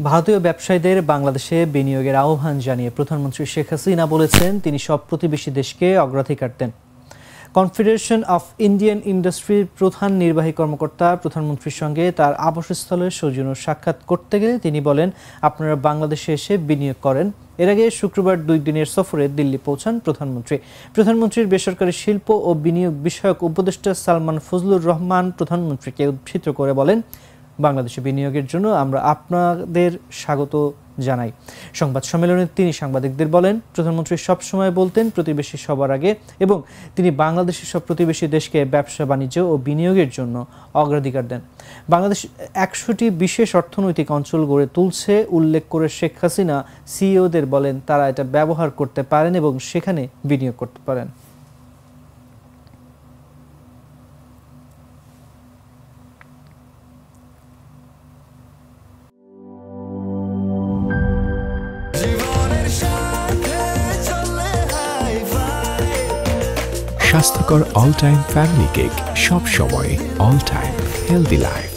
ভারতীয় ব্যবসায়ীদের বাংলাদেশে বিনিয়োগের আহ্বান জানিয়ে প্রধানমন্ত্রী শেখ হাসিনা বলেছেন তিনি সব প্রতিবেশী দেশকে অগ্রাধিকার দেন। কনফেডারেশন অফ ইন্ডিয়ান ইন্ডাস্ট্রির প্রধান নির্বাহী কর্মকর্তা প্রধানমন্ত্রীর সঙ্গে তার আবাসস্থলে সৌজন্য সাক্ষাৎ করতে গেলে তিনি বলেন, আপনারা বাংলাদেশে এসে বিনিয়োগ করেন। এর আগে শুক্রবার 2 দিনের সফরে দিল্লি পৌঁছান প্রধানমন্ত্রীর বেসরকারি শিল্প ও বিনিয়োগ বিষয়ক উপদেষ্টা সালমান ফজলুর রহমান প্রধানমন্ত্রীকে উদ্ধৃত করে বলেন, বাংলাদেশে বিনিয়োগের জন্য আমরা আপনাদের স্বাগত জানাই। সংবাদ সম্মেলনে তিনি সাংবাদিকদের বলেন, প্রধানমন্ত্রী সবসময় বলতেন প্রতিবেশী সবার আগে এবং তিনি বাংলাদেশের সব প্রতিবেশী দেশকে ব্যবসা বাণিজ্য ও বিনিয়োগের জন্য অগ্রাধিকার দেন। বাংলাদেশ 100টি বিশেষ অর্থনৈতিক অঞ্চল গড়ে তুলছে উল্লেখ করে শেখ হাসিনা সিইওদের বলেন তারা এটা ব্যবহার করতে পারেন এবং সেখানে বিনিয়োগ করতে পারেন। স্বাস্থ্যকর অল টাইম ফ্যামিলি কেক, সব সময় অল টাইম হেলদি লাইফ।